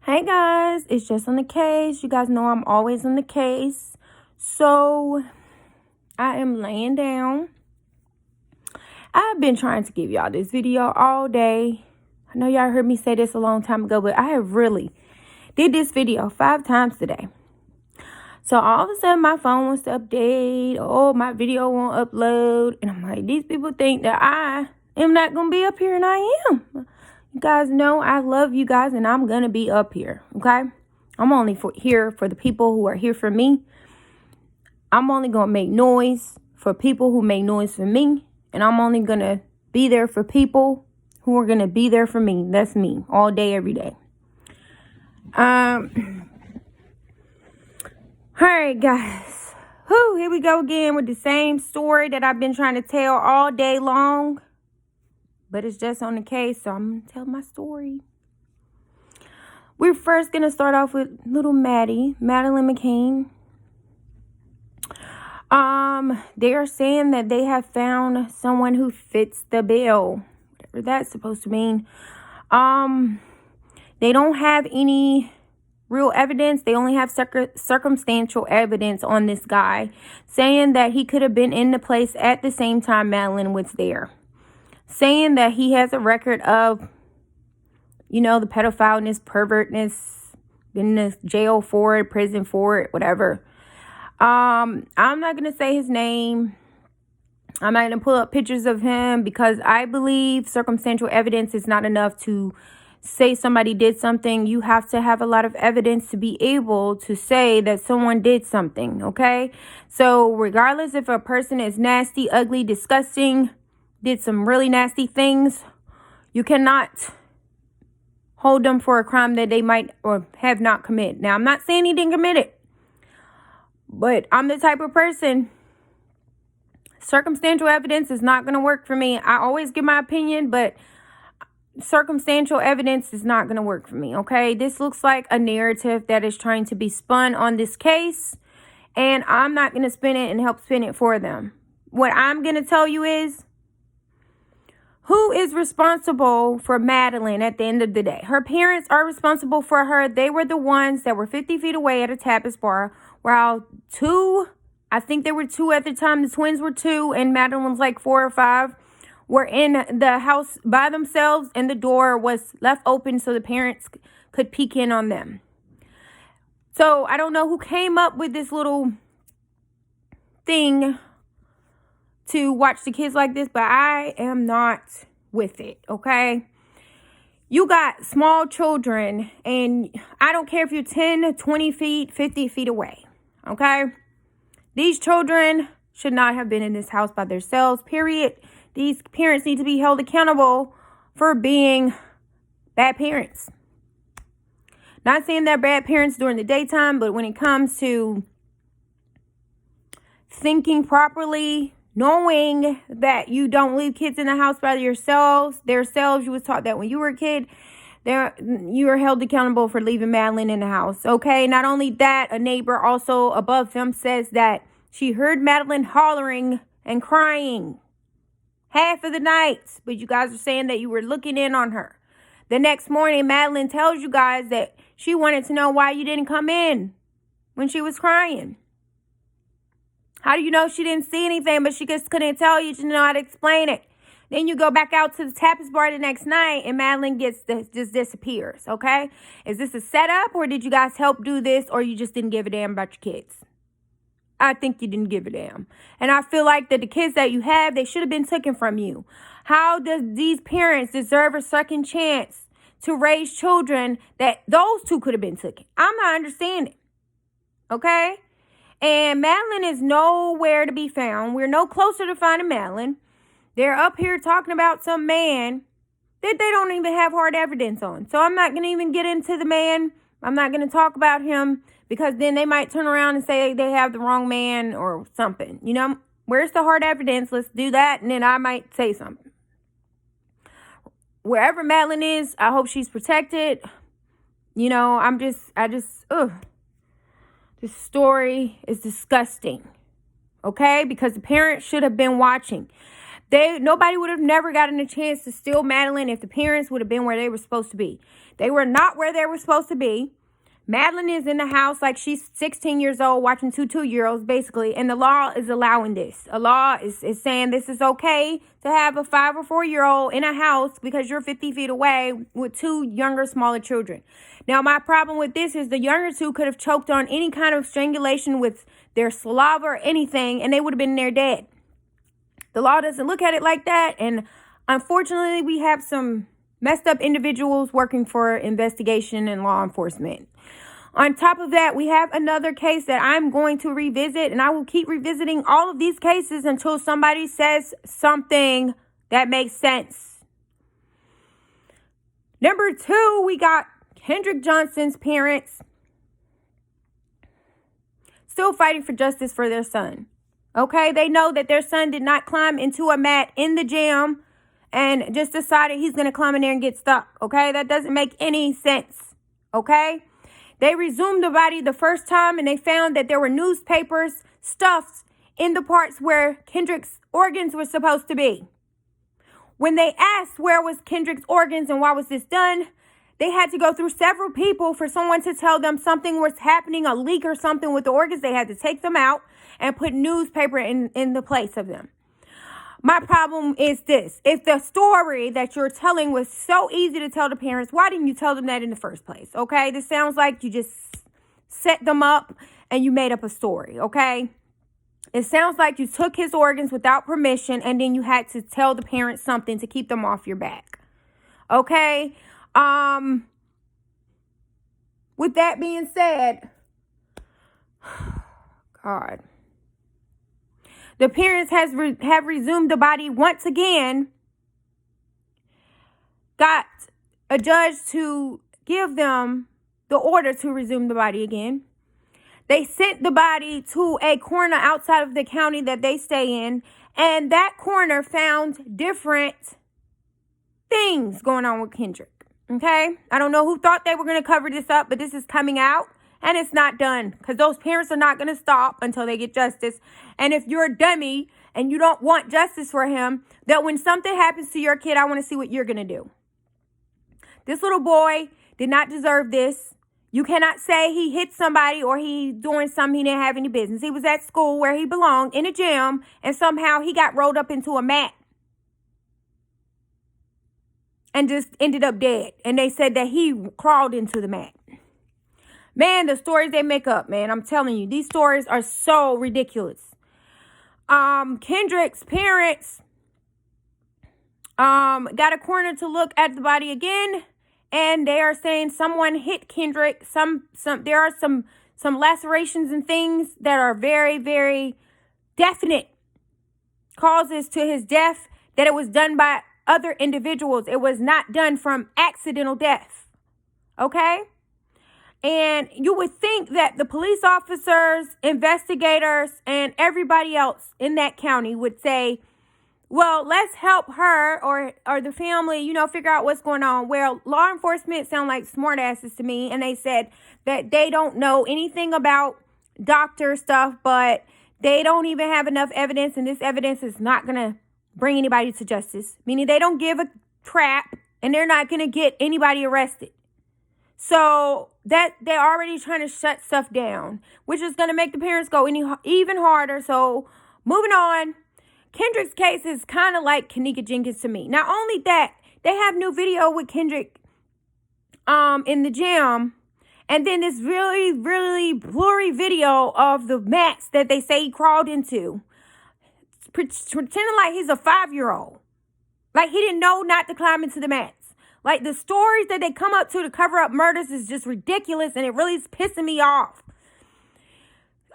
Hey guys, it's just on the case. You guys know I'm always on the case. So I am laying down. I've been trying to give y'all this video all day. I know y'all heard me say this a long time ago, but I have really did this video 5 times today. So all of a sudden my phone wants to update. Oh, my video won't upload. And I'm like, these people think that I am not going to be up here, and I am. You guys know I love you guys, and I'm going to be up here, okay? I'm only here for the people who are here for me. I'm only going to make noise for people who make noise for me, and I'm only going to be there for people who are going to be there for me. That's me, all day, every day. All right, guys. Here we go again with the same story that I've been trying to tell all day long. But it's just on the case, so I'm going to tell my story. We're first going to start off with little Madeleine Mcann. They are saying that they have found someone who fits the bill. Whatever that's supposed to mean. They don't have any real evidence. They only have circumstantial evidence on this guy, saying that he could have been in the place at the same time Madeleine was there. Saying that he has a record of, the pedophileness, pervertness, been in jail for it, prison for it, whatever. I'm not going to say his name. I'm not going to pull up pictures of him because I believe circumstantial evidence is not enough to say somebody did something. You have to have a lot of evidence to be able to say that someone did something, okay? So regardless if a person is nasty, ugly, disgusting, did some really nasty things, you cannot hold them for a crime that they might or have not committed. Now, I'm not saying he didn't commit it, but I'm the type of person, circumstantial evidence is not going to work for me. I always give my opinion, but circumstantial evidence is not going to work for me, okay? This looks like a narrative that is trying to be spun on this case, and I'm not going to spin it and help spin it for them. What I'm going to tell you is, who is responsible for Madeleine at the end of the day? Her parents are responsible for her. They were the ones that were 50 feet away at a tapas bar, while I think there were 2 at the time. The twins were 2, and Madeleine was like 4 or 5, were in the house by themselves, and the door was left open so the parents could peek in on them. So I don't know who came up with this little thing to watch the kids like this, but I am not with it, okay? You got small children, and I don't care if you're 10, 20 feet, 50 feet away, okay? These children should not have been in this house by themselves, period. These parents need to be held accountable for being bad parents. Not saying they're bad parents during the daytime, but when it comes to thinking properly, knowing that you don't leave kids in the house by themselves, you was taught that when you were a kid, you were held accountable for leaving Madeleine in the house. Okay, not only that, a neighbor also above them says that she heard Madeleine hollering and crying half of the night, but you guys are saying that you were looking in on her. The next morning, Madeleine tells you guys that she wanted to know why you didn't come in when she was crying. How do you know she didn't see anything, but she just couldn't tell you? She didn't know how to explain it. Then you go back out to the tapas bar the next night, and Madeleine just disappears, okay? Is this a setup, or did you guys help do this, or you just didn't give a damn about your kids? I think you didn't give a damn. And I feel like that the kids that you have, they should have been taken from you. How does these parents deserve a second chance to raise children that those 2 could have been taken? I'm not understanding, okay? And Madeleine is nowhere to be found. We're no closer to finding Madeleine. They're up here talking about some man that they don't even have hard evidence on. So I'm not going to even get into the man. I'm not going to talk about him because then they might turn around and say they have the wrong man or something. Where's the hard evidence? Let's do that, and then I might say something. Wherever Madeleine is, I hope she's protected. This story is disgusting, okay? Because the parents should have been watching. Nobody would have never gotten a chance to steal Madeleine if the parents would have been where they were supposed to be. They were not where they were supposed to be. Madeleine is in the house like she's 16 years old watching two 2-year-olds, basically. And the law is allowing this. A law is saying this is okay to have a 5 or 4-year-old in a house because you're 50 feet away with 2 younger, smaller children. Now, my problem with this is the younger 2 could have choked on any kind of strangulation with their saliva or anything, and they would have been there dead. The law doesn't look at it like that. And unfortunately, we have some messed up individuals working for investigation and law enforcement. On top of that, we have another case that I'm going to revisit, and I will keep revisiting all of these cases until somebody says something that makes sense. Number 2, we got Kendrick Johnson's parents still fighting for justice for their son. Okay, they know that their son did not climb into a mat in the gym and just decided he's going to climb in there and get stuck. Okay, that doesn't make any sense. Okay, they resumed the body the first time and they found that there were newspapers stuffed in the parts where Kendrick's organs were supposed to be. When they asked where was Kendrick's organs and why was this done, they had to go through several people for someone to tell them something was happening, a leak or something with the organs. They had to take them out and put newspaper in the place of them. My problem is this. If the story that you're telling was so easy to tell the parents, why didn't you tell them that in the first place? Okay, this sounds like you just set them up and you made up a story. Okay, it sounds like you took his organs without permission and then you had to tell the parents something to keep them off your back. Okay, with that being said, God. The parents have resumed the body once again. Got a judge to give them the order to resume the body again. They sent the body to a coroner outside of the county that they stay in. And that coroner found different things going on with Kendrick. Okay? I don't know who thought they were going to cover this up, but this is coming out. And it's not done because those parents are not going to stop until they get justice. And if you're a dummy and you don't want justice for him, that when something happens to your kid, I want to see what you're going to do. This little boy did not deserve this. You cannot say he hit somebody or he doing something he didn't have any business. He was at school where he belonged in a gym and somehow he got rolled up into a mat and just ended up dead. And they said that he crawled into the mat. Man, the stories they make up, man. I'm telling you, these stories are so ridiculous. Kendrick's parents got a coroner to look at the body again, and they are saying someone hit Kendrick. There are some lacerations and things that are very, very definite causes to his death, that it was done by other individuals. It was not done from accidental death. Okay? And you would think that the police officers, investigators, and everybody else in that county would say, well, let's help her or the family, figure out what's going on. Well, law enforcement sound like smartasses to me. And they said that they don't know anything about doctor stuff, but they don't even have enough evidence. And this evidence is not going to bring anybody to justice, meaning they don't give a crap and they're not going to get anybody arrested. So that they're already trying to shut stuff down, which is going to make the parents go even harder. So moving on, Kendrick's case is kind of like Kenneka Jenkins to me. Not only that, they have new video with Kendrick in the gym. And then this really, really blurry video of the mats that they say he crawled into. Pretending like he's a 5-year-old. Like he didn't know not to climb into the mats. Like, the stories that they come up to cover up murders is just ridiculous, and it really is pissing me off.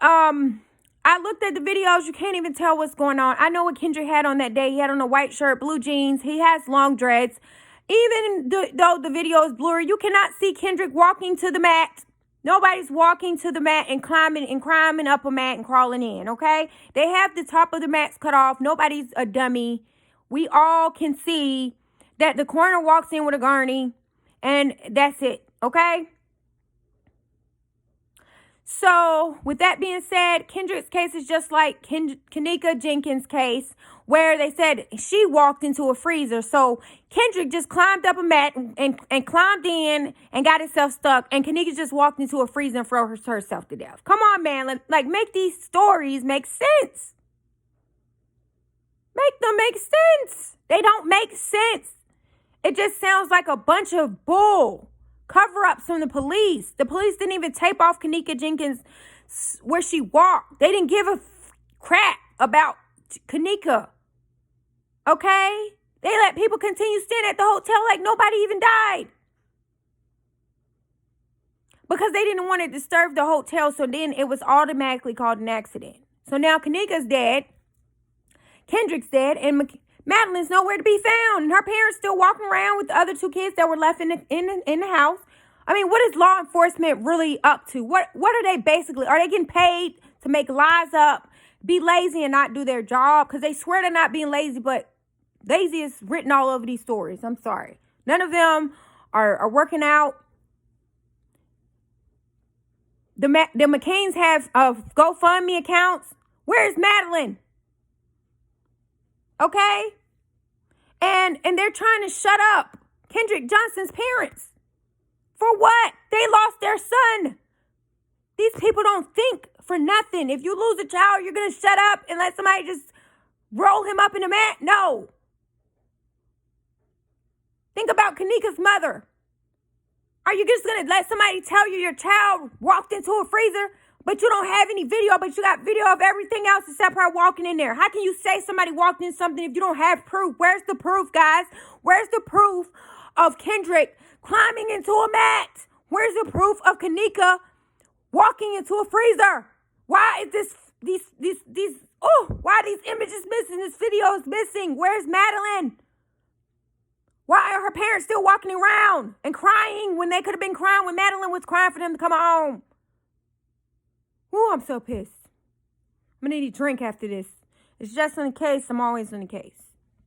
I looked at the videos. You can't even tell what's going on. I know what Kendrick had on that day. He had on a white shirt, blue jeans. He has long dreads. Even though the video is blurry, you cannot see Kendrick walking to the mat. Nobody's walking to the mat and climbing up a mat and crawling in, okay? They have the top of the mats cut off. Nobody's a dummy. We all can see that the coroner walks in with a gurney, and that's it, okay? So, with that being said, Kendrick's case is just like Kenneka Jenkins' case, where they said she walked into a freezer. So, Kendrick just climbed up a mat and climbed in and got himself stuck. And Kenneka just walked into a freezer and froze herself to death. Come on, man. Like, make these stories make sense. Make them make sense. They don't make sense. It just sounds like a bunch of bull. Cover-ups from the police. The police didn't even tape off Kenneka Jenkins where she walked. They didn't give a crap about Kenneka. Okay? They let people continue staying at the hotel like nobody even died. Because they didn't want to disturb the hotel, so then it was automatically called an accident. So now Kenneka's dead. Kendrick's dead, and Madeleine's nowhere to be found. And her parents still walking around with the other two kids that were left in the house. I mean, what is law enforcement really up to? What are they basically? Are they getting paid to make lies up, be lazy, and not do their job? Because they swear they're not being lazy, but lazy is written all over these stories. I'm sorry. None of them are working out. The McCanns have GoFundMe accounts. Where's Madeleine? Okay? And they're trying to shut up Kendrick Johnson's parents. For what? They lost their son. These people don't think for nothing. If you lose a child, you're going to shut up and let somebody just roll him up in a mat? No. Think about Kenneka's mother. Are you just going to let somebody tell you your child walked into a freezer, but you don't have any video, but you got video of everything else except her walking in there? How can you say somebody walked in something if you don't have proof? Where's the proof, guys? Where's the proof of Kendrick climbing into a mat? Where's the proof of Kenneka walking into a freezer? Why is why are these images missing? This video is missing. Where's Madeleine? Why are her parents still walking around and crying when they could have been crying when Madeleine was crying for them to come home? Ooh, I'm so pissed. I'm going to need a drink after this. It's just in the case. I'm always in the case.